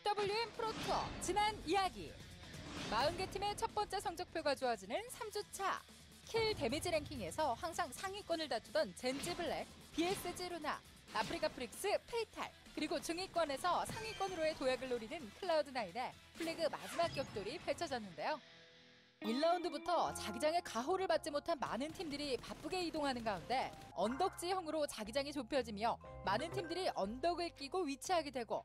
PWM 프로투어 지난 이야기. 40개 팀의 첫 번째 성적표가 좋아지는 3주차. 킬 데미지 랭킹에서 항상 상위권을 다투던 젠지 블랙, BSG 루나, 아프리카 프릭스, 페이탈, 그리고 중위권에서 상위권으로의 도약을 노리는 클라우드9의 플래그 마지막 격돌이 펼쳐졌는데요. 1라운드부터 자기장의 가호를 받지 못한 많은 팀들이 바쁘게 이동하는 가운데 언덕지형으로 자기장이 좁혀지며 많은 팀들이 언덕을 끼고 위치하게 되고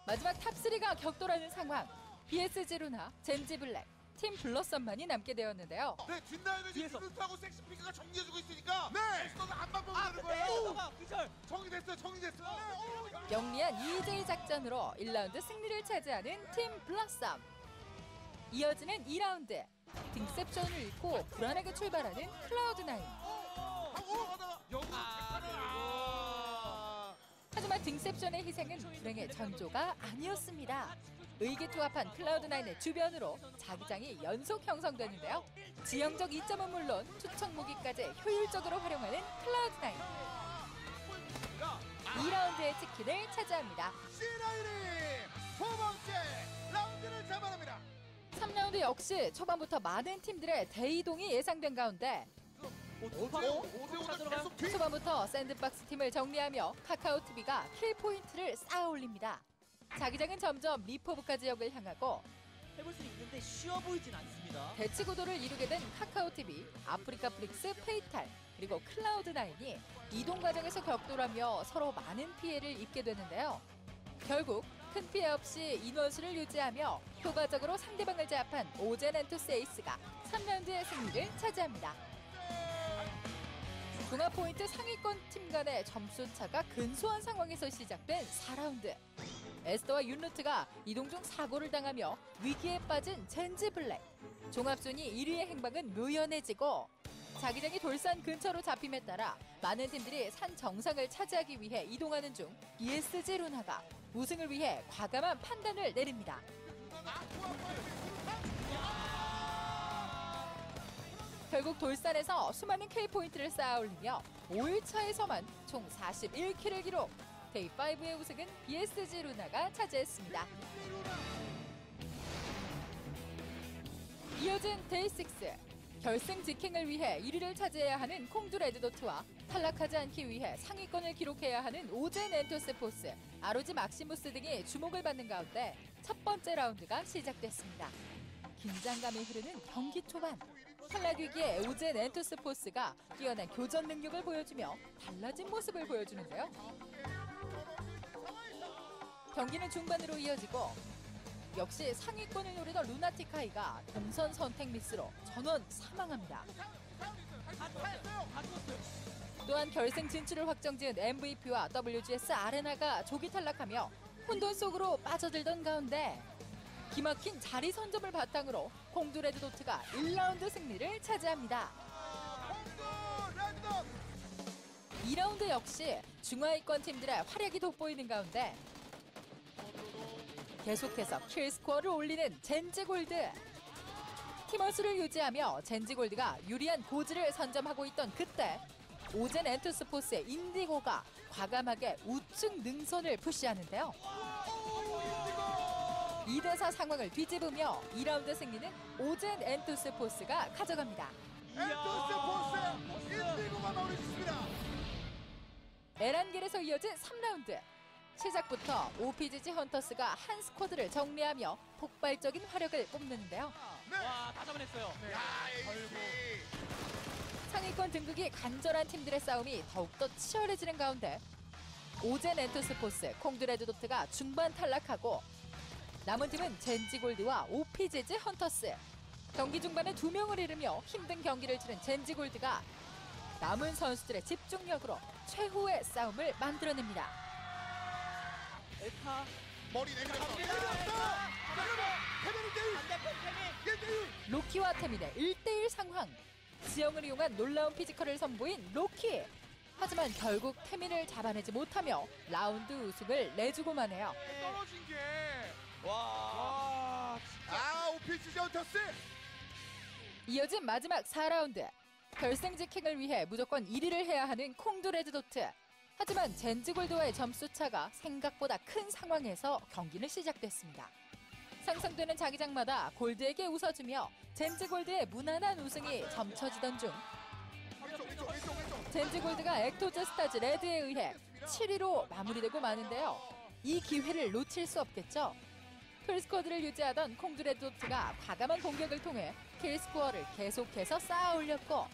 마지막 탑3가 격돌하는 상황. BSG 루나, 젠지 블랙, 팀 블러썸만이 남게 되었는데요. 네, 뒷라인을 디스하고 섹시피크가 정리해주고 있으니까 네! 에스더는 한방 보면 되는 거예요. 정리됐어요, 정리됐어요. 영리한 EJ 작전으로 1라운드 승리를 차지하는 팀 블러썸. 이어지는 2라운드. 딩셉션을 잃고 불안하게 출발하는 클라우드9. 하지만 딩셉션의 희생은 불행의 전조가 아니었습니다. 의기투합한 클라우드9의 주변으로 자기장이 연속 형성되는데요. 지형적 이점은 물론 투척 무기까지 효율적으로 활용하는 클라우드9. 2라운드의 치킨을 차지합니다. C9이 두 번째 라운드를 잡아냅니다. 3라운드 역시 초반부터 많은 팀들의 대이동이 예상된 가운데 초반부터 샌드박스 팀을 정리하며 카카오TV가 킬포인트를 쌓아 올립니다. 자기장은 점점 리퍼브카 지역을 향하고 해볼 수 있는데 쉬워 보이진 않습니다. 대치 구도를 이루게 된 카카오TV, 아프리카 프릭스, 페이탈, 그리고 클라우드9이 이동 과정에서 격돌하며 서로 많은 피해를 입게 되는데요. 결국 큰 피해 없이 인원수를 유지하며 효과적으로 상대방을 제압한 오젠 엔투스 에이스가 3라운드의 승리를 차지합니다. 종합 포인트 상위권 팀 간의 점수차가 근소한 상황에서 시작된 4라운드. 에스더와 윤루트가 이동 중 사고를 당하며 위기에 빠진 젠지 블랙. 종합순위 1위의 행방은 묘연해지고 자기장이 돌산 근처로 잡힘에 따라 많은 팀들이 산 정상을 차지하기 위해 이동하는 중 BSG 루나가 우승을 위해 과감한 판단을 내립니다. 결국 돌산에서 수많은 킬포인트를 쌓아 올리며 5일차에서만 총 41킬을 기록. 데이5의 우승은 BSG 루나가 차지했습니다. 이어진 데이6. 결승 직행을 위해 1위를 차지해야 하는 콩두 레드도트와 탈락하지 않기 위해 상위권을 기록해야 하는 오젠 엔투스 포스, ROG 막시무스 등이 주목을 받는 가운데 첫 번째 라운드가 시작됐습니다. 긴장감이 흐르는 경기 초반. 탈락 위기에 오젠 엔투스 포스가 뛰어난 교전 능력을 보여주며 달라진 모습을 보여주는데요. 경기는 중반으로 이어지고 역시 상위권을 노리던 루나티카이가 동선 선택 미스로 전원 사망합니다. 또한 결승 진출을 확정지은 MVP와 WGS 아레나가 조기 탈락하며 혼돈 속으로 빠져들던 가운데 기막힌 자리 선점을 바탕으로 콩두 레드도트가 1라운드 승리를 차지합니다. 2라운드 역시 중하위권 팀들의 활약이 돋보이는 가운데 계속해서 킬스코어를 올리는 젠지골드. 팀원수를 유지하며 젠지골드가 유리한 고지를 선점하고 있던 그때 오젠 엔투스 포스의 인디고가 과감하게 우측 능선을 푸시하는데요. 2대4 상황을 뒤집으며 2라운드 승리는 오젠 엔투스 포스가 가져갑니다. 엔투스 포스 인디고가 마무리했습니다. 에란길에서 이어진 3라운드. 시작부터 OPGG 헌터스가 한 스쿼드를 정리하며 폭발적인 화력을 뽐내는데요. 네. 와, 다 잡아냈어요. 네. 결국 상위권 등극이 간절한 팀들의 싸움이 더욱더 치열해지는 가운데 오젠 엔투스 포스, 콩두 레드도트가 중반 탈락하고 남은 팀은 젠지골드와 OPGG 헌터스. 경기 중반에 2명을 잃으며 힘든 경기를 치른 젠지골드가 남은 선수들의 집중력으로 최후의 싸움을 만들어냅니다. 에타 머리 내밀었어. 로키와 태민의 1대1 상황. 지형을 이용한 놀라운 피지컬을 선보인 로키. 하지만 결국 태민을 잡아내지 못하며 라운드 우승을 내주고만 해요. 떨어진 게 와, 오피스 헌터스. 이어진 마지막 4라운드. 결승 직행을 위해 무조건 1위를 해야 하는 콩두 레드도트. 하지만 젠지골드와의 점수 차가 생각보다 큰 상황에서 경기는 시작됐습니다. 상승되는 자기장마다 골드에게 웃어주며 젠지골드의 무난한 우승이 점쳐지던 중 젠지골드가 액토즈 스타즈 레드에 의해 7위로 마무리되고 마는데요. 이 기회를 놓칠 수 없겠죠. 풀스쿼드를 유지하던 콩두레드도트가 과감한 공격을 통해 킬스코어를 계속해서 쌓아 올렸고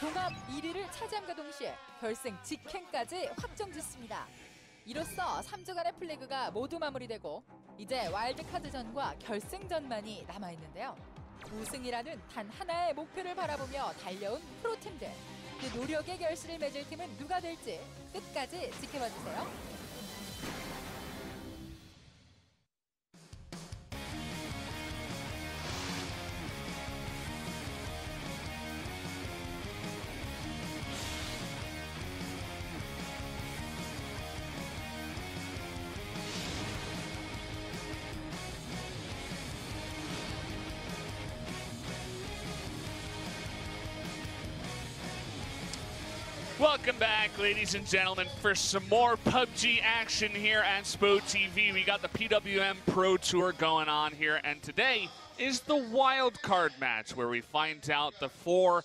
종합 1위를 차지함과 동시에 결승 직행까지 확정짓습니다. 이로써 3주간의 플래그가 모두 마무리되고 이제 와일드카드전과 결승전만이 남아있는데요. 우승이라는 단 하나의 목표를 바라보며 달려온 프로팀들. 그 노력의 결실을 맺을 팀은 누가 될지 끝까지 지켜봐주세요. Welcome back, ladies and gentlemen, for some more PUBG action here at SPO TV. We got the PWM Pro Tour going on here, and today is the wild card match where we find out the four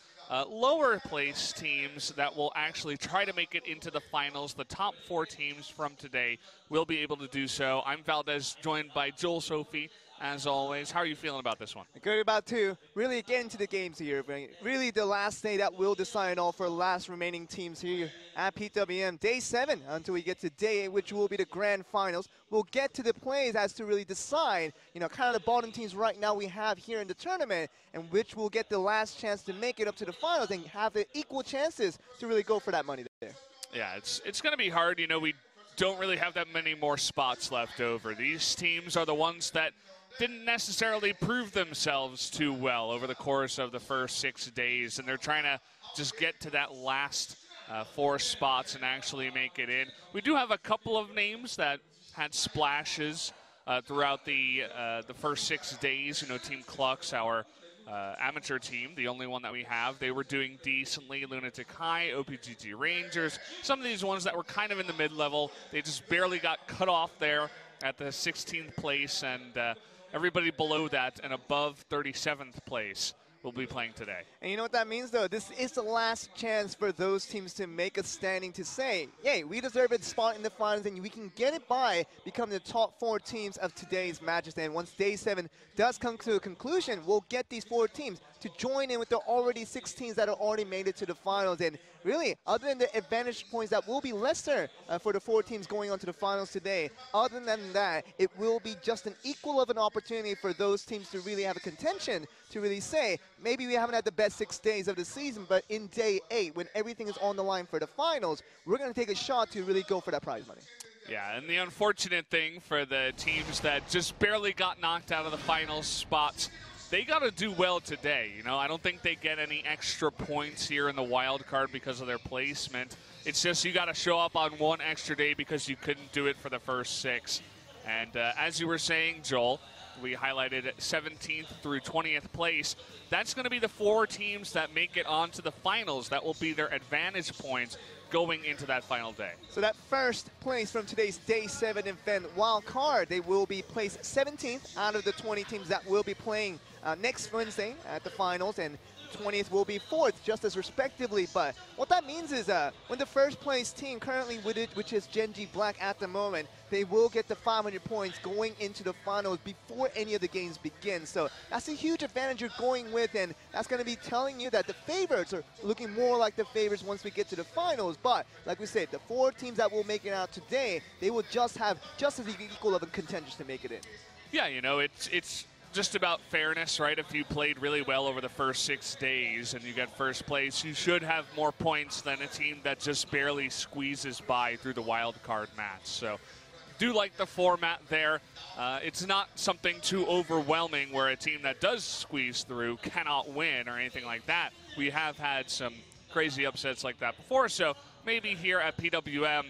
lower place teams that will actually try to make it into the finals. The top four teams from today will be able to do so. I'm Valdez, joined by Joel Sophie. As always, how are you feeling about this one? Good about to really get into the games here. Really the last day that will decide all for the last remaining teams here at PWM. Day 7 until we get to day 8, which will be the grand finals. We'll get to the plays as to really decide, you know, kind of the bottom teams right now we have here in the tournament, and which will get the last chance to make it up to the finals and have the equal chances to really go for that money there. Yeah, it's going to be hard. You know, we don't really have that many more spots left over. These teams are the ones that didn't necessarily prove themselves too well over the course of the first 6 days, and they're trying to just get to that last 4 spots and actually make it in. We do have a couple of names that had splashes throughout the first 6 days. You know, Team Clux, our amateur team, the only one that we have, they were doing decently. Lunatic High, OPGG Rangers, some of these ones that were kind of in the mid-level, they just barely got cut off there at the 16th place, and everybody below that and above 37th place will be playing today. And you know what that means, though? This is the last chance for those teams to make a standing to say, yay, we deserve a spot in the finals, and we can get it by becoming the top 4 teams of today's matches. And once day 7 does come to a conclusion, we'll get these 4 teams to join in with the already 6 teams that have already made it to the finals. And really, other than the advantage points that will be lesser for the 4 teams going on to the finals today, other than that, it will be just an equal of an opportunity for those teams to really have a contention to really say, maybe we haven't had the best 6 days of the season, but in day 8, when everything is on the line for the finals, we're going to take a shot to really go for that prize money. Yeah, and the unfortunate thing for the teams that just barely got knocked out of the final spots, they got to do well today. You know, I don't think they get any extra points here in the wild card because of their placement. It's just you got to show up on one extra day because you couldn't do it for the first 6. And as you were saying, Joel, we highlighted 17th through 20th place. That's going to be the 4 teams that make it onto the finals. That will be their advantage points going into that final day. So that first place from today's Day 7 event wild card, they will be placed 17th out of the 20 teams that will be playing next Wednesday at the finals, and 20th will be 4th, just as respectively. But what that means is when the first place team currently with it, which is Genji Black at the moment, they will get the 500 points going into the finals before any of the games begin. So that's a huge advantage you're going with, and that's going to be telling you that the favorites are looking more like the favorites once we get to the finals. But like we said, the 4 teams that will make it out today, they will just have just as equal of a contenders to make it in. Yeah, you know, it's just about fairness, right? If you played really well over the first 6 days and you get first place, you should have more points than a team that just barely squeezes by through the wild card match. So do like the format there. It's not something too overwhelming where a team that does squeeze through cannot win or anything like that. We have had some crazy upsets like that before, so maybe here at PWM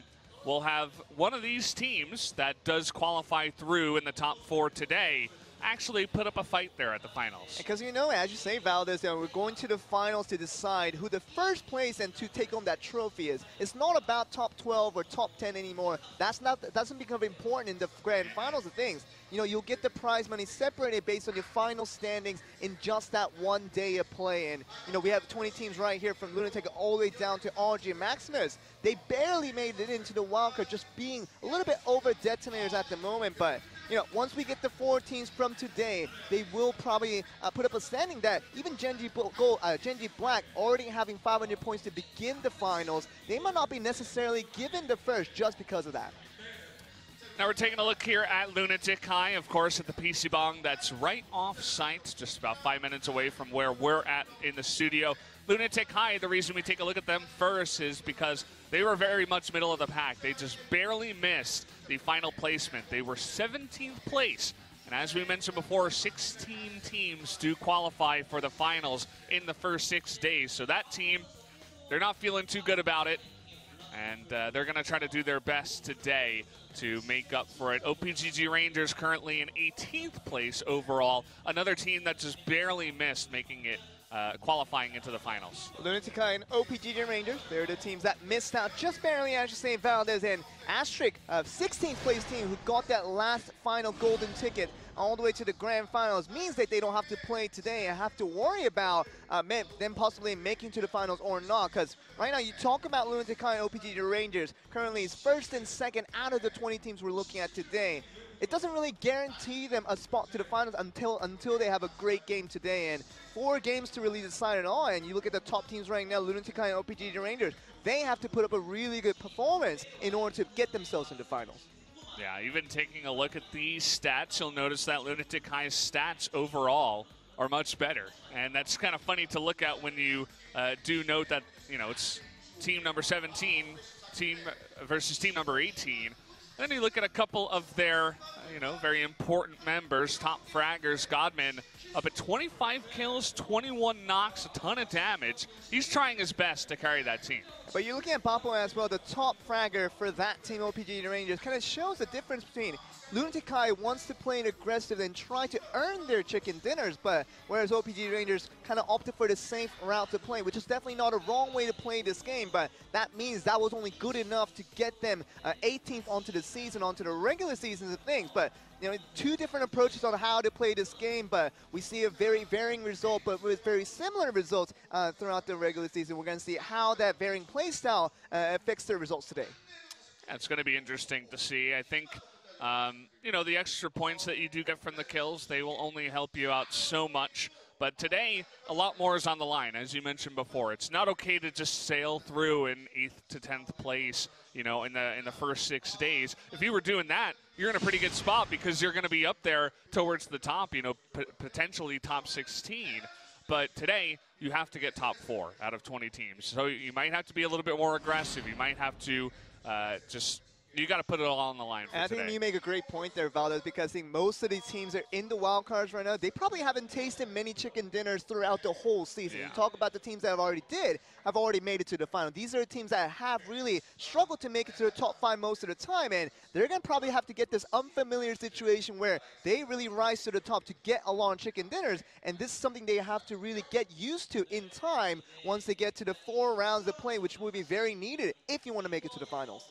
we'll have one of these teams that does qualify through in the top 4 today actually put up a fight there at the finals. Because you know, as you say, Valdez, we're going to the finals to decide who the first place and to take home that trophy is. It's not about top 12 or top 10 anymore. That doesn't become important in the grand finals of things. You know, you'll get the prize money separated based on your final standings in just that one day of play. And, you know, we have 20 teams right here from Lunatic all the way down to RG and Maximus. They barely made it into the wildcard, just being a little bit over detonators at the moment. But, you know, once we get the 4 teams from today, they will probably put up a standing that even Genji Black already having 500 points to begin the finals, they might not be necessarily given the first just because of that. Now we're taking a look here at Lunatic High, of course, at the PC Bong that's right off site, just about 5 minutes away from where we're at in the studio. Lunatic High, the reason we take a look at them first is because they were very much middle of the pack. They just barely missed the final placement. They were 17th place. And as we mentioned before, 16 teams do qualify for the finals in the first 6 days. So that team, they're not feeling too good about it. And they're going to try to do their best today to make up for it. OPGG Rangers currently in 18th place overall. Another team that just barely missed making it, qualifying into the finals. Lunatic High and OPGG Rangers, they're the teams that missed out just barely, as you say, Valdez and Astric, 16th place team who got that last final golden ticket all the way to the grand finals, means that they don't have to play today and have to worry about them possibly making to the finals or not. Because right now, you talk about Lunatic High and OPGG Rangers, currently is first and second out of the 20 teams we're looking at today. It doesn't really guarantee them a spot to the finals until they have a great game today. And 4 games to really decide it all. And you look at the top teams right now, Lunatic High and OPGG Rangers, they have to put up a really good performance in order to get themselves into finals. Yeah, even taking a look at these stats, you'll notice that Lunatic High's stats overall are much better. And that's kind of funny to look at when you do note that, you know, it's team number 17 versus team number 18. Then you look at a couple of their, you know, very important members, top fraggers, Godman, up at 25 kills, 21 knocks, a ton of damage. He's trying his best to carry that team. But you're looking at Papo as well, the top fragger for that team, OPGG Rangers, kind of shows the difference between Lunatic High wants to play it aggressive and try to earn their chicken dinners, but whereas OPGG Rangers kind of opted for the safe route to play, which is definitely not a wrong way to play this game, but that means that was only good enough to get them 18th onto the season, onto the regular seasons of things. But you know, 2 different approaches on how to play this game, but we see a very varying result, but with very similar results throughout the regular season. We're going to see how that varying play style affects their results today. Yeah, it's going to be interesting to see. I think, you know, the extra points that you do get from the kills, they will only help you out so much. But today, a lot more is on the line, as you mentioned before. It's not okay to just sail through in 8th to 10th place, you know, in the first 6 days. If you were doing that, you're in a pretty good spot because you're going to be up there towards the top, you know, potentially top 16. But today, you have to get top 4 out of 20 teams. So you might have to be a little bit more aggressive. You might have to you got to put it all on the line for and I today. think you make a great point there, Valdez, because I think most of these teams are in the wild cards right now. They probably haven't tasted many chicken dinners throughout the whole season. Yeah. You talk about the teams that have already made it to the final. These are the teams that have really struggled to make it to the top 5 most of the time, and they're going to probably have to get this unfamiliar situation where they really rise to the top to get a lot of chicken dinners, and this is something they have to really get used to in time once they get to the 4 rounds of play, which will be very needed if you want to make it to the finals.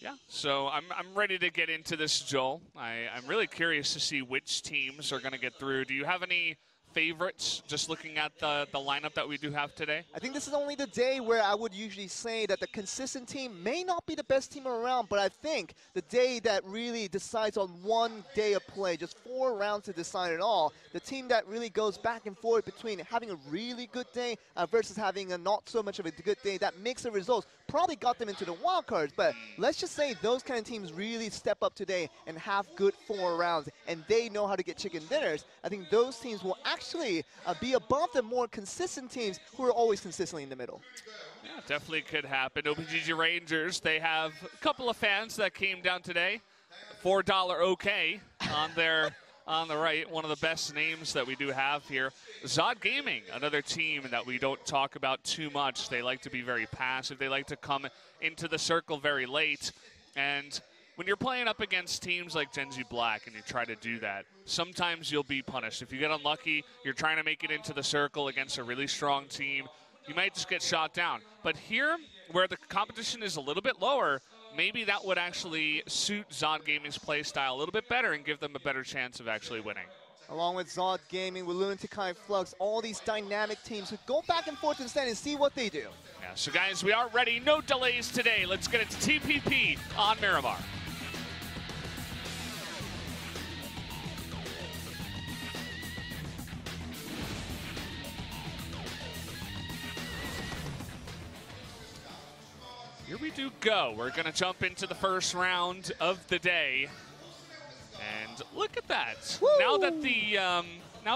Yeah, so I'm ready to get into this, Joel. I'm really curious to see which teams are going to get through. Do you have any favorites, just looking at the lineup that we do have today? I think this is only the day where I would usually say that the consistent team may not be the best team around, but I think the day that really decides on one day of play, just 4 rounds to decide it all, the team that really goes back and forth between having a really good day versus having a not so much of a good day, that mix of results probably got them into the wild cards. But let's just say those kind of teams really step up today and have good 4 rounds, and they know how to get chicken dinners. I think those teams will actually be above the more consistent teams who are always consistently in the middle. Yeah, definitely could happen. OPGG Rangers, they have a couple of fans that came down today. $4 OK on the right, one of the best names that we do have here. Zod Gaming, another team that we don't talk about too much. They like to be very passive. They like to come into the circle very late. And when you're playing up against teams like Genji Black and you try to do that, sometimes you'll be punished. If you get unlucky, you're trying to make it into the circle against a really strong team, you might just get shot down. But here, where the competition is a little bit lower, maybe that would actually suit Zod Gaming's play style a little bit better and give them a better chance of actually winning. Along with Zod Gaming, with Lunatic Kai Flux, all these dynamic teams who go back and forth instead and see what they do. Yeah, so guys, we are ready. No delays today. Let's get it to TPP on Miramar. Here we do go. We're going to jump into the first round of the day. And look at that. Woo! Now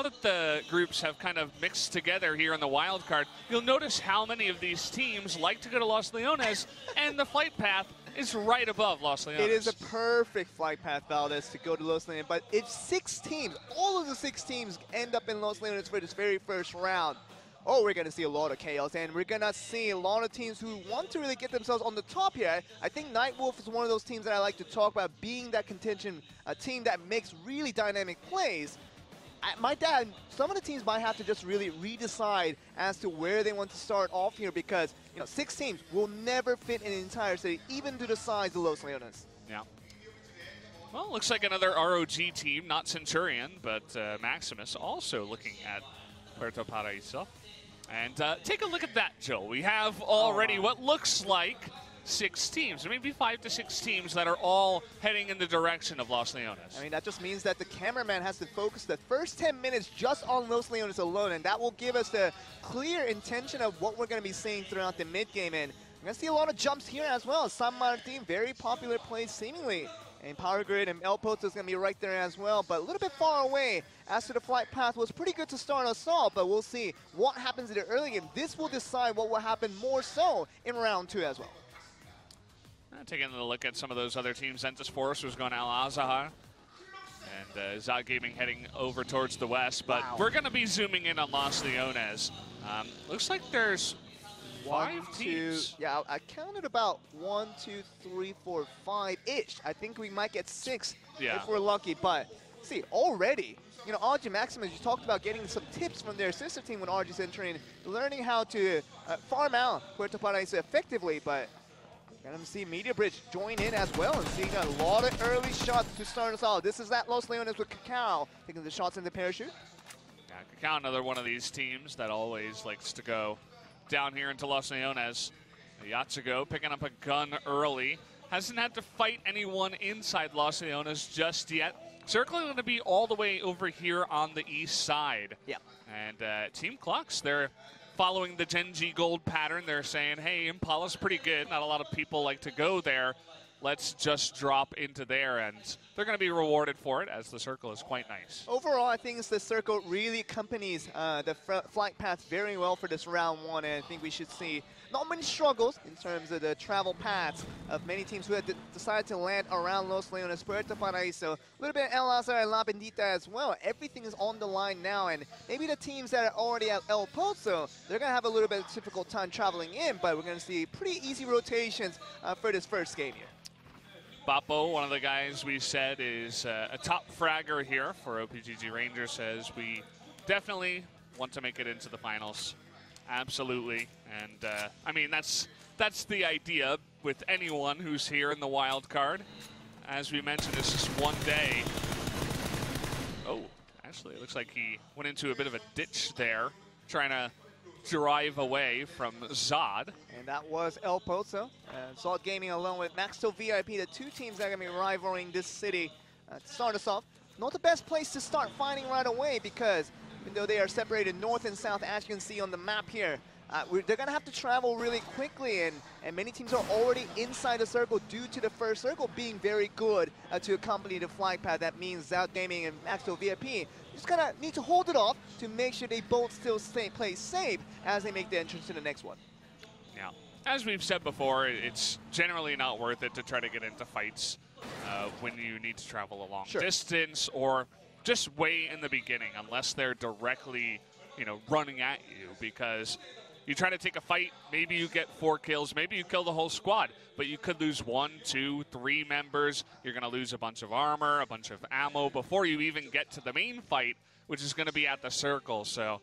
that the groups have kind of mixed together here in the wild card, you'll notice how many of these teams like to go to Los Leones, and the flight path is right above Los Leones. It is a perfect flight path, Valdez, to go to Los Leones. But if 6 teams, all of the 6 teams end up in Los Leones for this very first round, oh, we're going to see a lot of chaos, and we're going to see a lot of teams who want to really get themselves on the top here. I think Nightwolf is one of those teams that I like to talk about, being that contention, a team that makes really dynamic plays. Some of the teams might have to just really redecide as to where they want to start off here, because 6 teams will never fit in an entire city, even to the size of Los Leones. Yeah. Well, looks like another ROG team, not Centurion, but Maximus, also looking at Puerto Paraíso. And take a look at that, Joe. We have already what looks like 6 teams, maybe 5 to 6 teams that are all heading in the direction of Los Leones. I mean, that just means that the cameraman has to focus the first 10 minutes just on Los Leones alone, and that will give us the clear intention of what we're going to be seeing throughout the mid-game. And we're going to see a lot of jumps here as well. San Martin, very popular play seemingly. And Power Grid and El Pozo is going to be right there as well, but a little bit far away. As to the flight path, was pretty good to start us off, but we'll see what happens in the early game. This will decide what will happen more so in round 2 as well. Taking a look at some of those other teams, Ventus Force was going Al Azahar, and Zod Gaming heading over towards the west, but we're going to be zooming in on Los Leones. Looks like there's 5 teams. Yeah, I counted about 1, 2, 3, 4, 5-ish. I think we might get 6 if we're lucky. But see, already, RG Maximus, you talked about getting some tips from their sister team when RG's entering, learning how to farm out Puerto Paraíso effectively. But we're going to see Media Bridge join in as well and seeing a lot of early shots to start us off. This is that Los Leones with Cacao taking the shots in the parachute. Yeah, Cacao, another one of these teams that always likes to go down here into Los Leones. Yatsugo picking up a gun early. Hasn't had to fight anyone inside Los Leones just yet. Circling going to be all the way over here on the east side. Yeah. And Team Clux, they're following the Genji Gold pattern. They're saying, hey, Impala's pretty good. Not a lot of people like to go there. Let's just drop into there, and they're going to be rewarded for it, as the circle is quite nice. Overall, I think the circle really accompanies the flight path very well for this round 1, and I think we should see not many struggles in terms of the travel paths of many teams who have decided to land around Los Leones, Puerto Paraíso, a little bit El Azar and La Bendita as well. Everything is on the line now, and maybe the teams that are already at El Pozo, they're going to have a little bit of difficult time traveling in, but we're going to see pretty easy rotations for this first game here. Bappo, one of the guys we said is a top fragger here for OPGG Rangers, says we definitely want to make it into the finals. Absolutely. And I mean, that's the idea with anyone who's here in the wild card. As we mentioned, it's just one day. Oh, actually, it looks like he went into a bit of a ditch there, trying to drive away from Zod. And that was El Pozo. Zod Gaming along with Maxtel VIP, the 2 teams that are going to be rivaling this city to start us off. Not the best place to start fighting right away, because even though they are separated north and south, as you can see on the map here, they're going to have to travel really quickly, and many teams are already inside the circle due to the first circle being very good to accompany the flight path. That means Zod Gaming and Maxtel VIP just kind of need to hold it off to make sure they both still play safe as they make the entrance to the next one. Yeah, as we've said before, it's generally not worth it to try to get into fights when you need to travel a long distance, or just way in the beginning, unless they're directly, running at you, because you try to take a fight, maybe you get 4 kills, maybe you kill the whole squad, but you could lose 1, 2, 3 members. You're going to lose a bunch of armor, a bunch of ammo before you even get to the main fight, which is going to be at the circle. So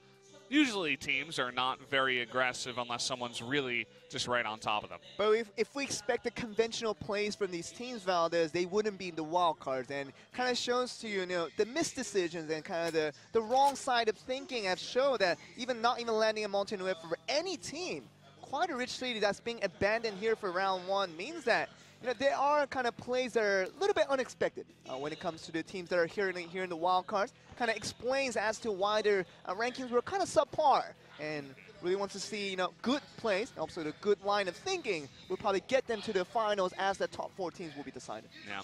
usually teams are not very aggressive unless someone's really just right on top of them. But if we expect the conventional plays from these teams, Valdez, they wouldn't be in the wild cards, and kind of shows to you, the missed decisions and kind of the wrong side of thinking have shown that not even landing a multi-nueve for any team, quite a rich city that's being abandoned here for round 1 means that there are kind of plays that are a little bit unexpected when it comes to the teams that are here in the wild cards. Kind of explains as to why their rankings were kind of subpar, and really wants to see good plays, also the good line of thinking will probably get them to the finals as the top 4 teams will be decided. Yeah.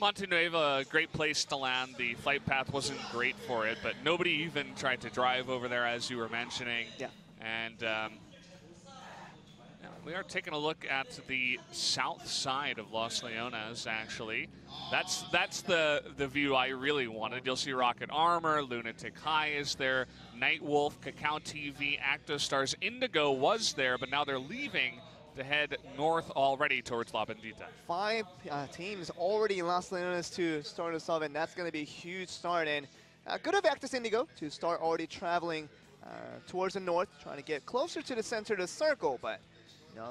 Montenueva, a great place to land. The flight path wasn't great for it, but nobody even tried to drive over there, as you were mentioning. Yeah. And we are taking a look at the south side of Los Leones, actually. That's the view I really wanted. You'll see Rocket Armor, Lunatic High is there, Nightwolf, Kakao TV, Actostars, Indigo was there, but now they're leaving to head north already towards La Bendita. 5 teams already in Los Leones to start us off, and that's going to be a huge start. And good of Actus Indigo to start already traveling towards the north, trying to get closer to the center of the circle, but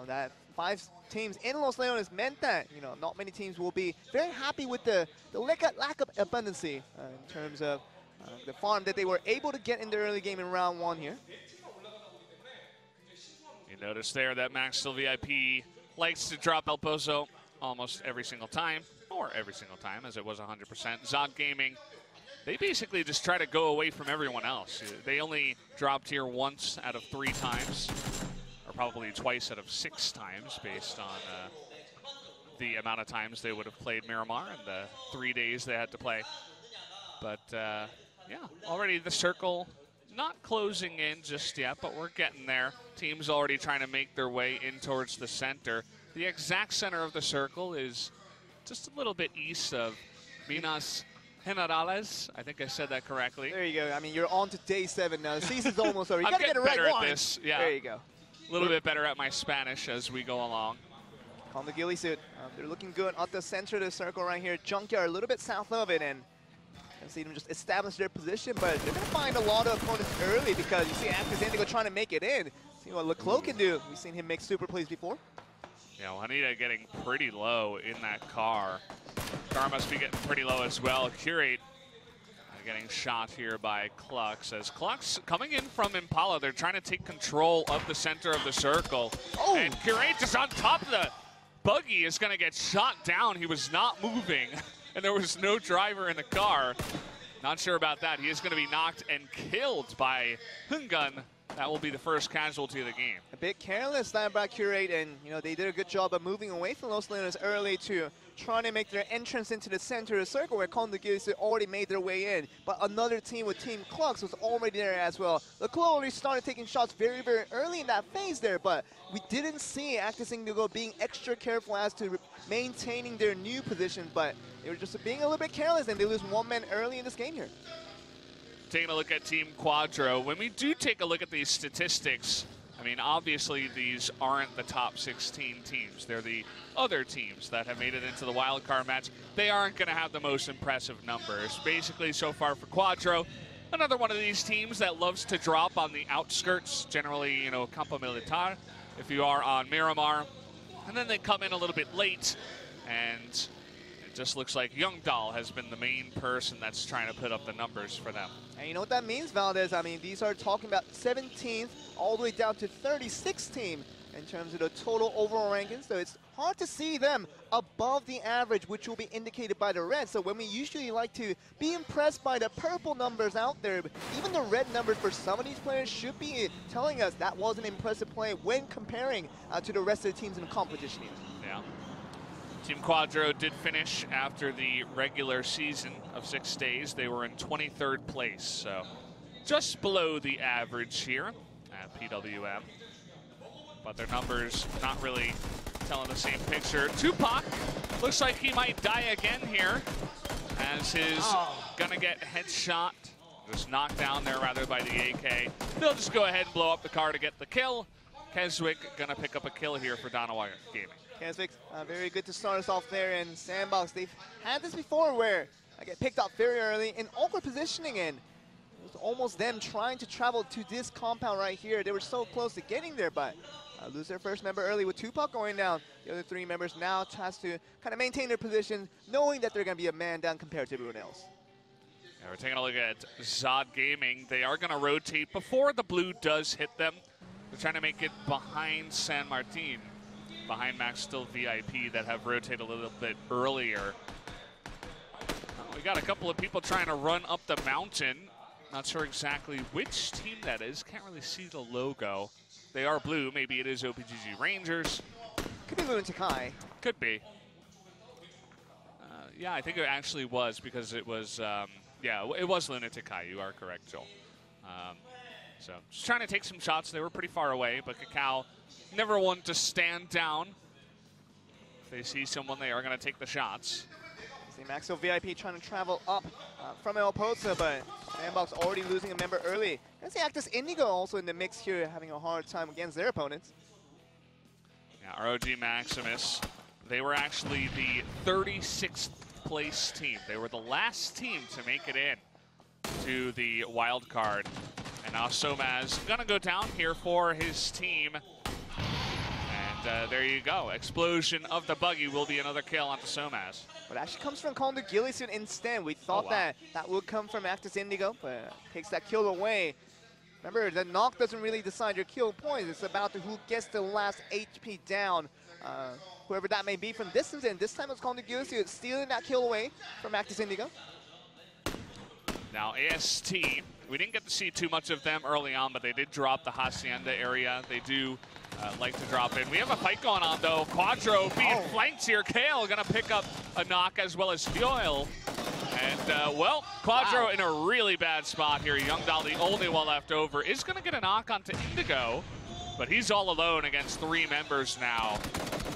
that 5 teams in Los Leones meant that, not many teams will be very happy with the lack of abundancy in terms of the farm that they were able to get in the early game in round 1 here. You notice there that Max Steel VIP likes to drop El Pozo almost every single time, or every single time, as it was 100%. Zod Gaming, they basically just try to go away from everyone else. They only dropped here once out of 3 times. Probably twice out of 6 times based on the amount of times they would have played Miramar and the 3 days they had to play. But yeah, already the circle not closing in just yet, but we're getting there. Teams already trying to make their way in towards the center. The exact center of the circle is just a little bit east of Minas Generales. I think I said that correctly. There you go. I mean, you're on to day 7 now. The season's almost over. You got to get it right at this. Yeah. There you go. A little bit better at my Spanish as we go along. On the ghillie suit. They're looking good at the center of the circle right here. Junkyard a little bit south of it, and I see them just establish their position, but they're going to find a lot of opponents early because you see Actus Indigo trying to make it in. See what Leclos can do. We've seen him make super plays before. Yeah, Juanita getting pretty low in that car. Car must be getting pretty low as well. Curate getting shot here by Klux. As Klux coming in from Impala, they're trying to take control of the center of the circle. Oh. And Curate just on top of the buggy is going to get shot down. He was not moving, and there was no driver in the car. Not sure about that. He is going to be knocked and killed by Hungun. That will be the first casualty of the game. A bit careless that by Curate, and they did a good job of moving away from Los Leones early to trying to make their entrance into the center of the circle where Condegis already made their way in. But another team with Team Klux was already there as well. Leclos already started taking shots very, very early in that phase there, but we didn't see Actus Indigo being extra careful as to maintaining their new positions, but they were just being a little bit careless, and they lose 1 man early in this game here. Taking a look at Team Quadro, when we do take a look at these statistics, I mean, obviously these aren't the top 16 teams. They're the other teams that have made it into the wild card match. They aren't going to have the most impressive numbers. Basically, so far for Quadro, another one of these teams that loves to drop on the outskirts, generally, Campo Militar, if you are on Miramar. And then they come in a little bit late, and it just looks like Youngdal has been the main person that's trying to put up the numbers for them. And you know what that means, Valdez? I mean, these are talking about 17th all the way down to 36th team in terms of the total overall rankings. So it's hard to see them above the average, which will be indicated by the red. So when we usually like to be impressed by the purple numbers out there, even the red numbers for some of these players should be telling us that was an impressive play when comparing to the rest of the teams in the competition here. Yeah. Team Quadro did finish after the regular season of 6 days. They were in 23rd place, so just below the average here at PWM. But their numbers not really telling the same picture. Tupac looks like he might die again here, as his gonna get headshot, just knocked down there rather by the AK. They'll just go ahead and blow up the car to get the kill. Keswick gonna pick up a kill here for Danawa Gaming. Keswick, very good to start us off there in Sandbox. They've had this before where I get picked up very early in awkward positioning, and it was almost them trying to travel to this compound right here. They were so close to getting there, but lose their first member early with Tupac going down. The other 3 members now tries to kind of maintain their position, knowing that they're going to be a man down compared to everyone else. Yeah, we're taking a look at Zod Gaming. They are going to rotate before the blue does hit them. They're trying to make it behind San Martin, behind Max Still VIP that have rotated a little bit earlier. We got a couple of people trying to run up the mountain. Not sure exactly which team that is. Can't really see the logo. They are blue. Maybe it is OPGG Rangers. Could be Lunatic High. Could be. Yeah, I think it actually was because it was, yeah, it was Lunatic High. You are correct, Joel. So just trying to take some shots. They were pretty far away, but Kakao never one to stand down. If they see someone, they are going to take the shots. See Maxwell VIP trying to travel up from El Pozo, but Sandbox already losing a member early. And see Actus Indigo also in the mix here, having a hard time against their opponents. Yeah, ROG Maximus, they were actually the 36th place team. They were the last team to make it in to the wild card. And now Somaz gonna go down here for his team. And there you go. Explosion of the buggy will be another kill onto Somaz. But actually comes from Calder Gillisoon instead. We thought that would come from Actus Indigo, but takes that kill away. Remember, the knock doesn't really decide your kill points. It's about who gets the last HP down, whoever that may be from distance. And this time it's Calder Gillisoon stealing that kill away from Actus Indigo. Now AST, we didn't get to see too much of them early on, but they did drop the Hacienda area. They do like to drop in. We have a fight going on though. Quadro being flanked here. Kale gonna pick up a knock as well as Fioil. And well, Quadro in a really bad spot here. Youngdal, the only one left over, is gonna get a knock onto Indigo, but he's all alone against 3 members now.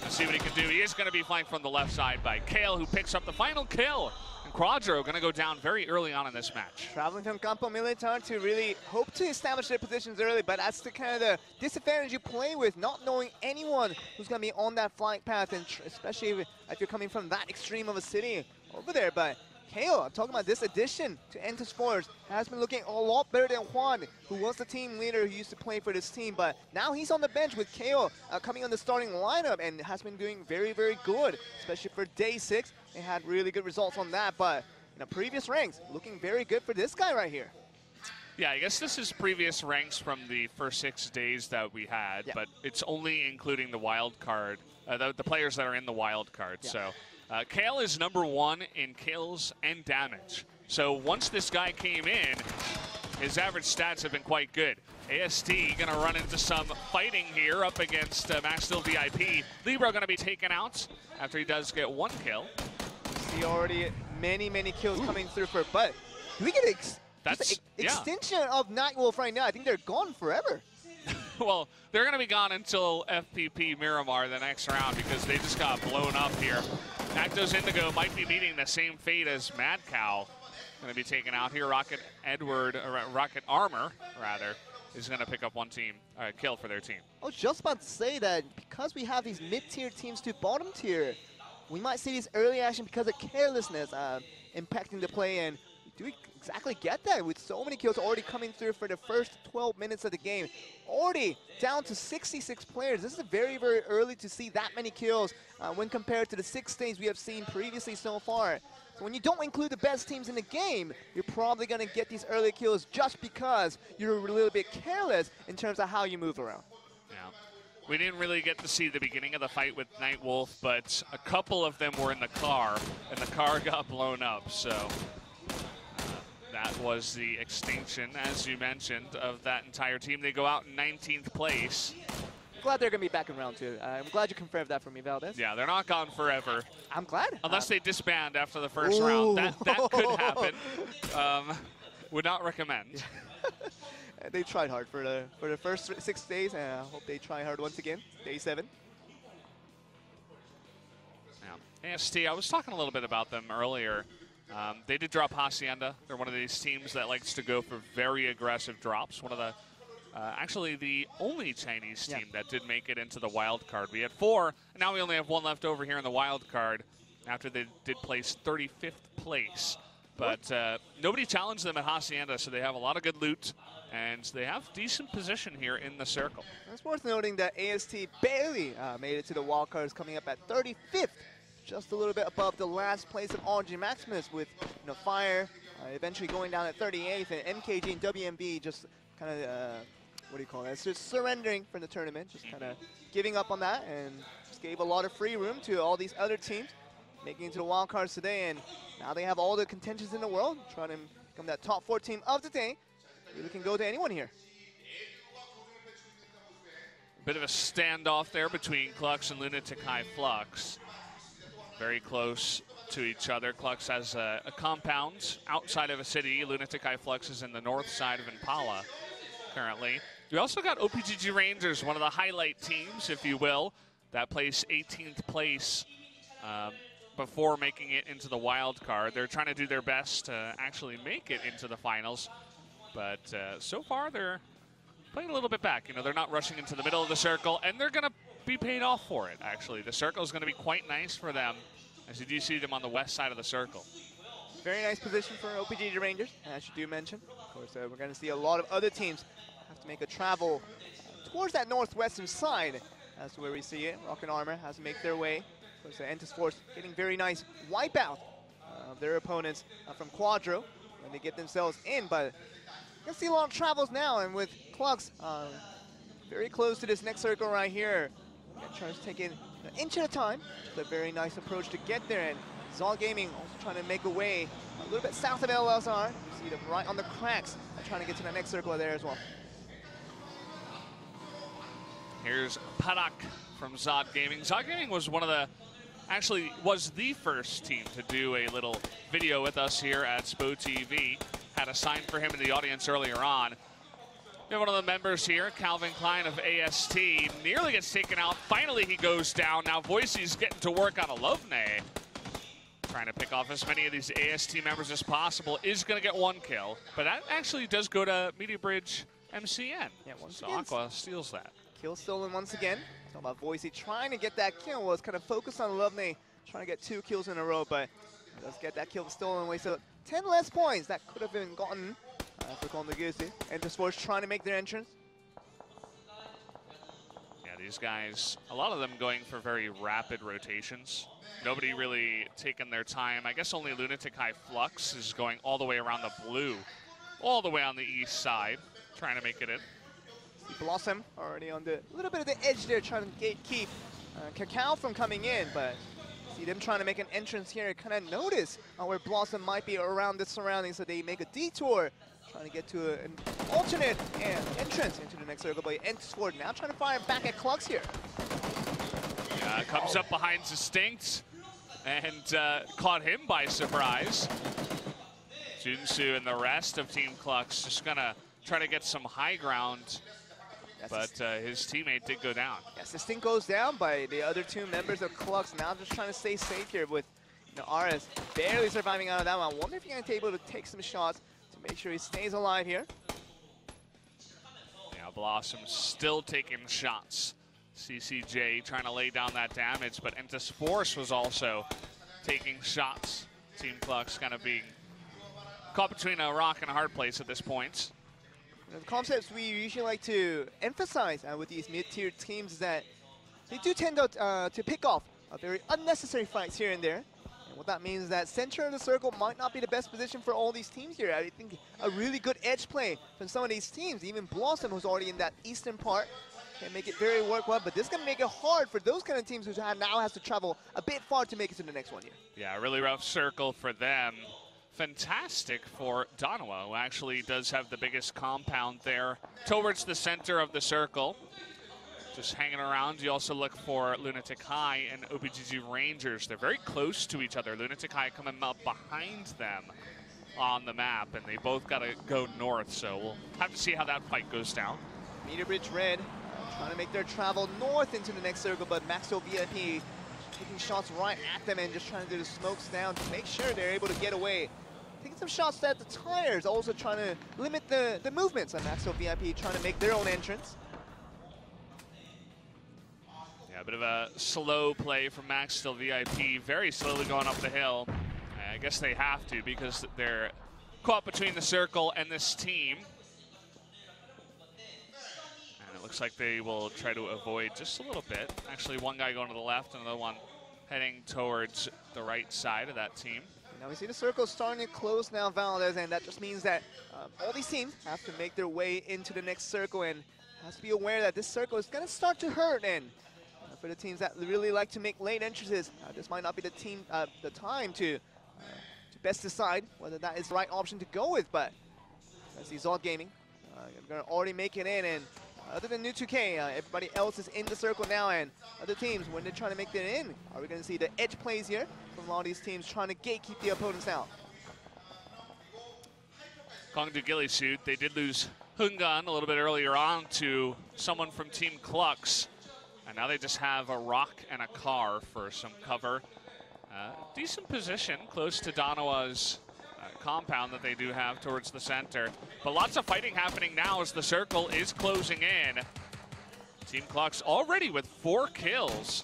Let's see what he can do. He is gonna be flanked from the left side by Kale, who picks up the final kill. Quadro going to go down very early on in this match. Traveling from Campo Militar to really hope to establish their positions early, but that's the kind of the disadvantage you play with, not knowing anyone who's going to be on that flank path, and especially if you're coming from that extreme of a city over there. But Kale, I'm talking about this addition to Enter Sports, has been looking a lot better than Juan, who was the team leader who used to play for this team. But now he's on the bench with Kale coming on the starting lineup and has been doing very, very good, especially for day 6. They had really good results on that, but in the previous ranks, looking very good for this guy right here. Yeah, I guess this is previous ranks from the first 6 days that we had, but it's only including the wild card, the players that are in the wild card. So Kale is #1 in kills and damage. So once this guy came in, his average stats have been quite good. AST going to run into some fighting here up against Max Steel VIP. Libra going to be taken out after he does get 1 kill. See already many kills coming through for, but do we get extension of Nightwolf right now? I think they're gone forever. Well, they're going to be gone until FPP Miramar the next round because they just got blown up here. Actos Indigo might be meeting the same fate as Mad Cow. Going to be taken out here. Rocket Armor, rather, is going to pick up 1 team, kill for their team. I was just about to say that because we have these mid-tier teams to bottom tier, we might see this early action because of carelessness impacting the play, and do we exactly get that with so many kills already coming through for the first 12 minutes of the game? Already down to 66 players. This is very, very early to see that many kills when compared to the 6 stages we have seen previously so far. So when you don't include the best teams in the game, you're probably going to get these early kills just because you're a little bit careless in terms of how you move around. Yeah. We didn't really get to see the beginning of the fight with Nightwolf, but a couple of them were in the car, and the car got blown up. So that was the extinction, as you mentioned, of that entire team. They go out in 19th place. I'm glad they're going to be back in round 2. I'm glad you confirmed that for me, Valdez. Yeah, they're not gone forever. I'm glad. Unless they disband after the first round. That could happen. Would not recommend. They tried hard for the first 6 days, and I hope they try hard once again. Day 7. Yeah. AST, I was talking a little bit about them earlier. They did drop Hacienda. They're one of these teams that likes to go for very aggressive drops. One of the Actually, the only Chinese team that did make it into the wild card. We had 4, and now we only have 1 left over here in the wild card after they did place 35th place. But nobody challenged them at Hacienda, so they have a lot of good loot, and they have decent position here in the circle. It's worth noting that AST barely made it to the wild cards, coming up at 35th, just a little bit above the last place of RG Maximus, with Fire eventually going down at 38th, and MKG and WMB just kind of, what do you call it? It's just surrendering from the tournament, just kind of giving up on that, and just gave a lot of free room to all these other teams making it to the wild cards today, and now they have all the contentions in the world, trying to become that top 4 team of the day. Really can go to anyone here. Bit of a standoff there between Klux and Lunatic High Flux. Very close to each other. Klux has a compound outside of a city. Lunatic High Flux is in the north side of Impala currently. We also got OPGG Rangers, one of the highlight teams, if you will, that place 18th place before making it into the wild card. They're trying to do their best to actually make it into the finals, but so far they're playing a little bit back. They're not rushing into the middle of the circle, and they're going to be paid off for it, actually. The circle is going to be quite nice for them, as you do see them on the west side of the circle. Very nice position for OPGG Rangers, as you do mention. Of course, we're going to see a lot of other teams have to make a travel towards that northwestern side. That's where we see it. Rocket Armor has to make their way. Of course, the Entis Force getting very nice wipeout of their opponents from Quadro when they get themselves in. But you can see a lot of travels now, and with Klux very close to this next circle right here. Trying to take it an inch at a time. It's a very nice approach to get there, and Zol Gaming also trying to make a way a little bit south of LSR. You see them right on the cracks, trying to get to the next circle there as well. Here's Parak from Zod Gaming. Zod Gaming was was the first team to do a little video with us here at SPO TV. Had a sign for him in the audience earlier on. We have one of the members here, Calvin Klein of AST, nearly gets taken out. Finally, he goes down. Now Voicy's getting to work on Alovne. Trying to pick off as many of these AST members as possible. Is going to get 1 kill, but that actually does go to Media Bridge MCN. Yeah, so Aqua steals that. Kill stolen once again. Talking about Voicy trying to get that kill. Was kind of focused on Alovne, trying to get 2 kills in a row, but does get that kill stolen away. So 10 less points that could have been gotten for Kondogusi. And the Force trying to make their entrance. Yeah, these guys, a lot of them going for very rapid rotations. Nobody really taking their time. I guess only Lunatic High Flux is going all the way around the blue, all the way on the east side, trying to make it in. Blossom already on the little bit of the edge there, trying to gatekeep Cacao from coming in, but see them trying to make an entrance here. Kind of notice where Blossom might be around the surroundings, so they make a detour, trying to get to an alternate entrance into the next circle. But Entis Force now trying to fire back at Klux here. Comes up behind Distinct and caught him by surprise. Junsu and the rest of Team Klux just gonna try to get some high ground. But his teammate did go down. Yes, this thing goes down by the other 2 members of Klux. Now just trying to stay safe here with RS barely surviving out of that one. I wonder if he's going to be able to take some shots to make sure he stays alive here. Yeah, Blossom still taking shots. CCJ trying to lay down that damage, but Entis Force was also taking shots. Team Klux kind of being caught between a rock and a hard place at this point. The concepts we usually like to emphasize with these mid-tier teams is that they do tend to pick off very unnecessary fights here and there. And what that means is that center of the circle might not be the best position for all these teams here. I think a really good edge play from some of these teams, even Blossom, who's already in that eastern part, can make it very worthwhile. But this can make it hard for those kind of teams who now has to travel a bit far to make it to the next one here. Yeah, a really rough circle for them. Fantastic for Donowa, who actually does have the biggest compound there towards the center of the circle. Just hanging around. You also look for Lunatic High and OPGG Rangers. They're very close to each other. Lunatic High coming up behind them on the map, and they both got to go north, so we'll have to see how that fight goes down. Meter Bridge Red trying to make their travel north into the next circle, but Maxwell VIP taking shots right at them and just trying to do the smokes down to make sure they're able to get away. taking some shots at the tires, also trying to limit the movements of Maxwell VIP, trying to make their own entrance. Yeah, a bit of a slow play from Maxwell VIP, very slowly going up the hill. I guess they have to because they're caught between the circle and this team. And it looks like they will try to avoid just a little bit. Actually, one guy going to the left, another one heading towards the right side of that team. Now we see the circle starting to close now, Valdez, and that just means that all these teams have to make their way into the next circle and has to be aware that this circle is going to start to hurt. And for the teams that really like to make late entrances, this might not be the time to best decide whether that is the right option to go with. But I see Zod Gaming going to already make it in, and other than New 2K, everybody else is in the circle now, and other teams, when they're trying to make it in, are we going to see the edge plays here from all these teams trying to gatekeep the opponents out? Gongdu Gilly suit, they did lose Hungan a little bit earlier on to someone from Team Klux, and now they just have a rock and a car for some cover. Decent position close to Danawa's compound that they do have towards the center. But lots of fighting happening now as the circle is closing in. Team Klux already with 4 kills.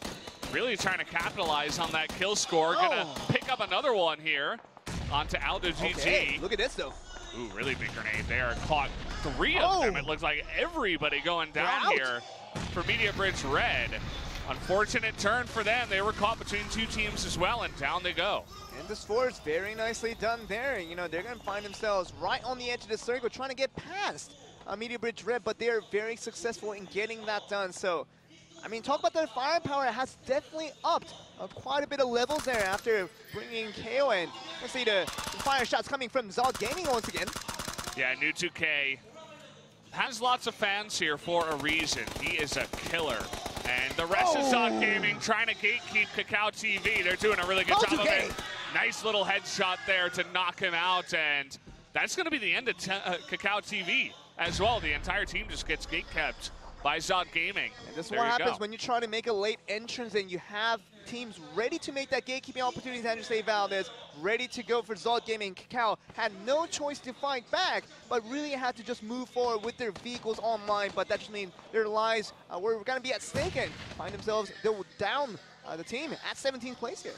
Really trying to capitalize on that kill score. Gonna pick up another one here onto Aldo GG. Okay, look at this though. Ooh, really big grenade there. Caught 3 of them. It looks like everybody going down here for Media Bridge Red. Unfortunate turn for them. They were caught between 2 teams as well, and down they go. And the Spores, very nicely done there. You know, they're going to find themselves right on the edge of the circle, trying to get past Media Bridge Red, but they're very successful in getting that done. So, I mean, talk about the firepower has definitely upped quite a bit of levels there after bringing KO in. Let's see the fire shots coming from Zod Gaming once again. Yeah, New 2K has lots of fans here for a reason. He is a killer. And the rest of Zod Gaming trying to gatekeep Kakao TV. They're doing a really good job of it. Nice little headshot there to knock him out, and that's going to be the end of Kakao TV as well. The entire team just gets gatekept by Zod Gaming. And this is what happens when you try to make a late entrance and you have teams ready to make that gatekeeping opportunity. Andrew Say Valdez ready to go for Zod Gaming. Kakao had no choice to fight back, but really had to just move forward with their vehicles online. But that just means their lives were going to be at stake and find themselves down the team at 17th place here.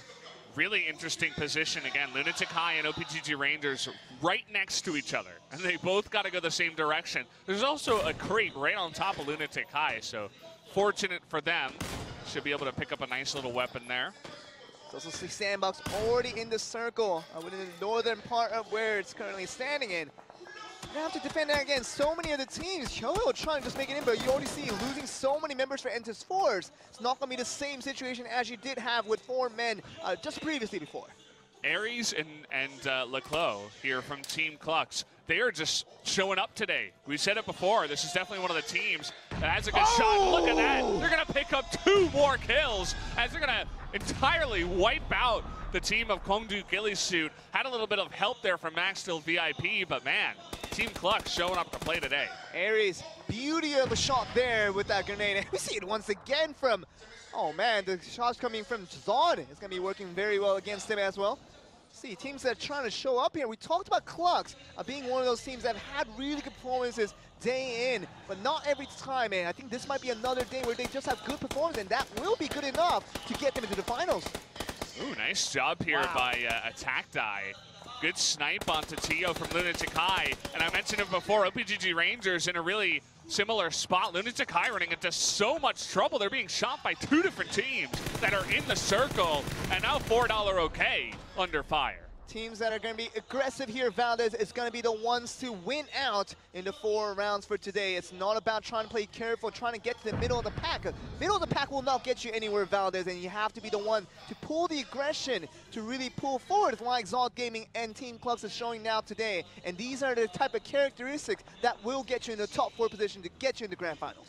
Really interesting position again. Lunatic High and OPGG Rangers right next to each other, and they both got to go the same direction. There's also a crate right on top of Lunatic High, so fortunate for them. Should be able to pick up a nice little weapon there. There's also Sandbox already in the circle within the northern part of where it's currently standing in. You have to defend that against so many of the teams. Kyoto trying to just make it in, but you already see losing so many members for Entus Force. It's not going to be the same situation as you did have with 4 men just previously before. Aries and Leclos here from Team Klux. They are just showing up today. We said it before. This is definitely one of the teams that has a good shot. Look at that. They're going to pick up 2 more kills as they're going to entirely wipe out the team of Gongdu Gilly suit. Had a little bit of help there from Maxwell VIP, but man, Team Klux showing up to play today. Aries, beauty of a shot there with that grenade. And we see it once again from, oh man, the shots coming from Zod. It's going to be working very well against him as well. See, teams that are trying to show up here. We talked about Klux being one of those teams that had really good performances day in, but not every time, and I think this might be another day where they just have good performance, and that will be good enough to get them into the finals. Ooh, nice job here by Attack Die. Good snipe onto Tio from Lunatic High, and I mentioned it before, OPGG Rangers in a really similar spot. Lunatic High running into so much trouble. They're being shot by 2 different teams that are in the circle, and now $4 OK under fire. Teams that are going to be aggressive here, Valdez, is going to be the ones to win out in the 4 rounds for today. It's not about trying to play careful, trying to get to the middle of the pack. Middle of the pack will not get you anywhere, Valdez, and you have to be the one to pull the aggression, to really pull forward like Zod Gaming and Team Klux is showing now today. And these are the type of characteristics that will get you in the top 4 position to get you in the grand finals.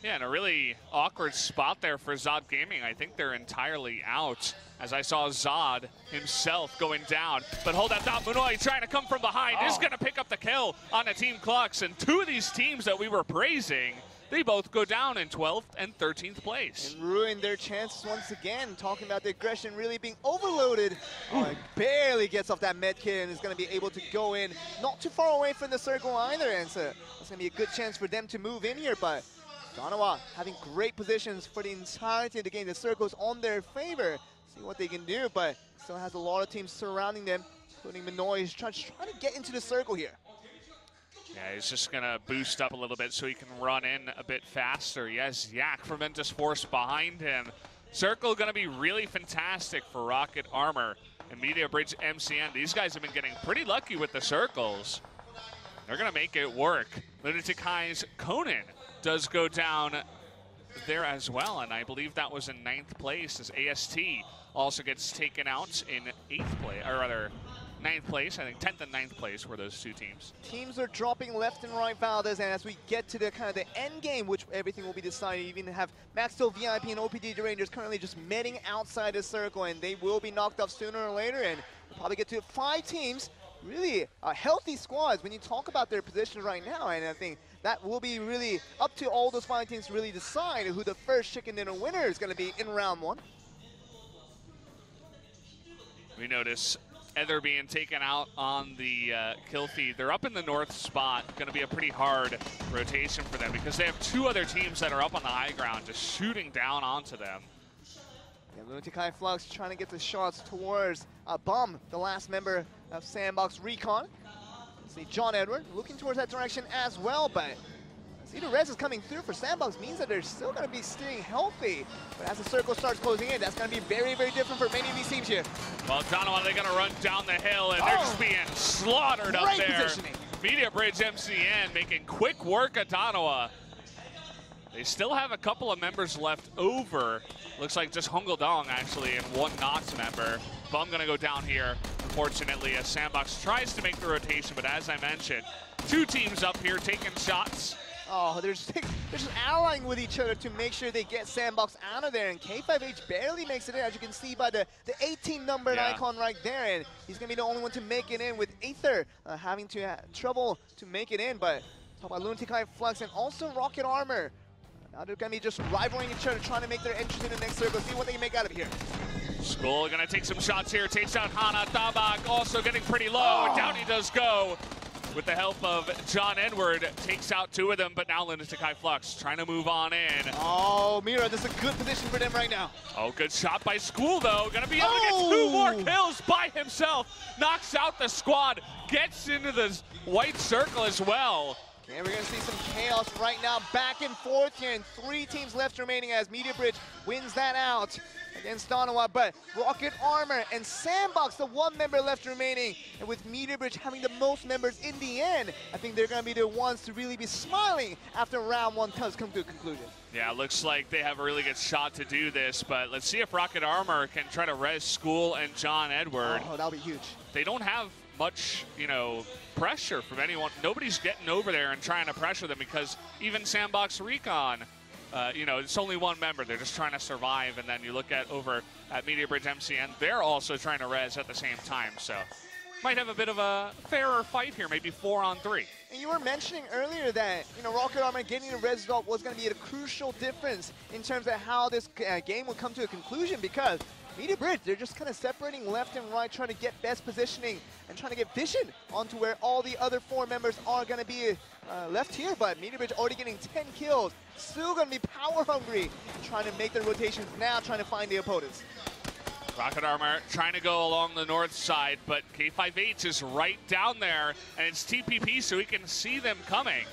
Yeah, and a really awkward spot there for Zod Gaming. I think they're entirely out, as I saw Zod himself going down. But hold that thought, Munoi trying to come from behind is going to pick up the kill on a Team Klux. And 2 of these teams that we were praising they both go down in 12th and 13th place. And ruin their chances once again. Talking about the aggression really being overloaded. Barely gets off that med kit and is going to be able to go in not too far away from the circle either. And so it's going to be a good chance for them to move in here. But Danawa having great positions for the entirety of the game. The circle's on their favor. See what they can do, but still has a lot of teams surrounding them, including Minoy, trying to get into the circle here. Yeah, he's just going to boost up a little bit so he can run in a bit faster. Yes, Yak from Ventus Force behind him. Circle going to be really fantastic for Rocket Armor and Media Bridge MCN. These guys have been getting pretty lucky with the circles. They're going to make it work. Lunatic High's Conan does go down there as well, and I believe that was in 9th place as AST also gets taken out in 8th place, or rather 9th place. I think 10th and 9th place were those two teams. Teams are dropping left and right, Valdez, and as we get to the kind of the end game, which everything will be decided, you even have Maxwell VIP and OPD the Rangers currently just medding outside the circle, and they will be knocked off sooner or later, and we'll probably get to 5 teams. Really healthy squads when you talk about their positions right now, and I think that will be really up to all those 5 teams to really decide who the first chicken dinner winner is going to be in round 1. We notice Ether being taken out on the kill feed. They're up in the north spot. Going to be a pretty hard rotation for them because they have 2 other teams that are up on the high ground just shooting down onto them. Yeah, Lunatic High Flux trying to get the shots towards Bum, the last member of Sandbox Recon. See John Edward looking towards that direction as well, but see the res is coming through for Sandbox means that they're still going to be staying healthy. But as the circle starts closing in, that's going to be very, very different for many of these teams here. Well, Donovan, they're going to run down the hill, and they're just being slaughtered up great there. Positioning. Media Bridge MCN making quick work of Donovan. They still have a couple of members left over. Looks like just Hungeldong actually and 1 Nox member. Bum going to go down here, unfortunately, as Sandbox tries to make the rotation, but as I mentioned, 2 teams up here taking shots. Oh, they're just allying with each other to make sure they get Sandbox out of there, and K5H barely makes it in, as you can see by the 18 numbered icon right there, and he's going to be the only one to make it in with Aether having to have trouble to make it in, but talk about Lunatic High Flux and also Rocket Armor. Now they're going to be just rivaling each other, trying to make their entrance in the next circle, see what they can make out of here. Skull going to take some shots here, takes out Hana. Tabak also getting pretty low, and down he does go. With the help of John Edward, takes out 2 of them, but now Lunatic High Flux trying to move on in. Oh, Mira, this is a good position for them right now. Oh, good shot by School, though. Gonna be able to get 2 more kills by himself. Knocks out the squad, gets into the white circle as well. And we're going to see some chaos right now, back and forth here, and 3 teams left remaining as Media Bridge wins that out against Donawa, but Rocket Armor and Sandbox, the 1 member left remaining, and with Media Bridge having the most members in the end, I think they're going to be the ones to really be smiling after round 1 does come to a conclusion. Yeah, looks like they have a really good shot to do this, but let's see if Rocket Armor can try to res School and John Edward. Oh, that'll be huge. They don't have much, pressure from anyone. Nobody's getting over there and trying to pressure them because even Sandbox Recon, it's only 1 member. They're just trying to survive. And then you look at over at Media Bridge MCN, they're also trying to res at the same time. So might have a bit of a fairer fight here, maybe 4-on-3. And you were mentioning earlier that, Rocket Armor getting the res result was going to be a crucial difference in terms of how this game would come to a conclusion, because Media Bridge, they're just kind of separating left and right, trying to get best positioning and trying to get vision onto where all the other 4 members are going to be left here. But Media Bridge already getting 10 kills, still going to be power hungry, trying to make their rotations now, trying to find the opponents. Rocket Armor trying to go along the north side, but K5H is right down there, and it's TPP, so we can see them coming.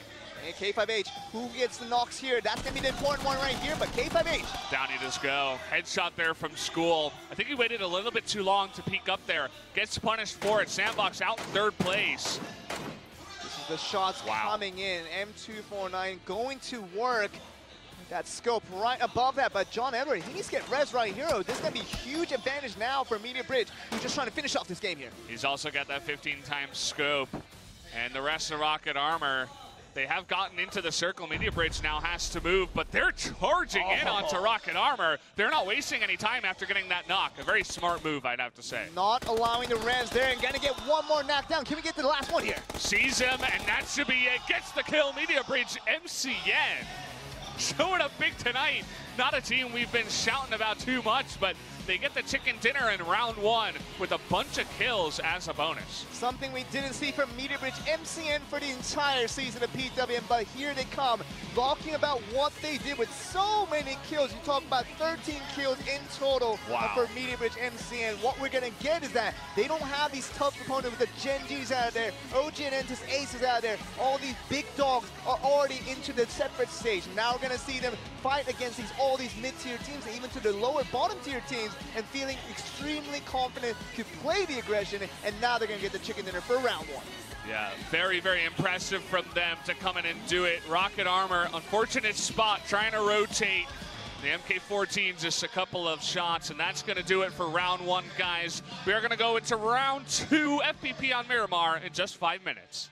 And K5H, who gets the knocks here? That's going to be the important one right here, but K5H. Down he does go. Headshot there from School. I think he waited a little bit too long to peek up there. Gets punished for it. Sandbox out in 3rd place. This is the shots coming in. M249 going to work. That scope right above that, but John Edward, he needs to get res right here. This is going to be a huge advantage now for Media Bridge, who's just trying to finish off this game here. He's also got that 15 times scope. And the rest of Rocket Armor, they have gotten into the circle. Media Bridge now has to move, but they're charging in onto Rocket Armor. They're not wasting any time after getting that knock. A very smart move, I'd have to say. Not allowing the res there, and gonna get 1 more knockdown. Can we get to the last one here? Sees him, and that should be it. Gets the kill. Media Bridge MCN. showing up big tonight. Not a team we've been shouting about too much, but they get the chicken dinner in round one with a bunch of kills as a bonus. Something we didn't see from Mediabridge MCN for the entire season of PWM, but here they come, talking about what they did with so many kills. You talk about 13 kills in total for Mediabridge MCN. What we're going to get is that they don't have these tough opponents with the Genjis out there, OG and Entus Aces out there. All these big dogs are already into the separate stage. Now we're going to see them fight against all these mid-tier teams, and even to the lower bottom-tier teams, and feeling extremely confident to play the aggression, and now they're going to get the chicken dinner for round one. Yeah, very, very impressive from them to come in and do it. Rocket Armor, unfortunate spot, trying to rotate. The MK14 just a couple of shots, and that's going to do it for round one, guys. We are going to go into round two, FPP on Miramar in just 5 minutes.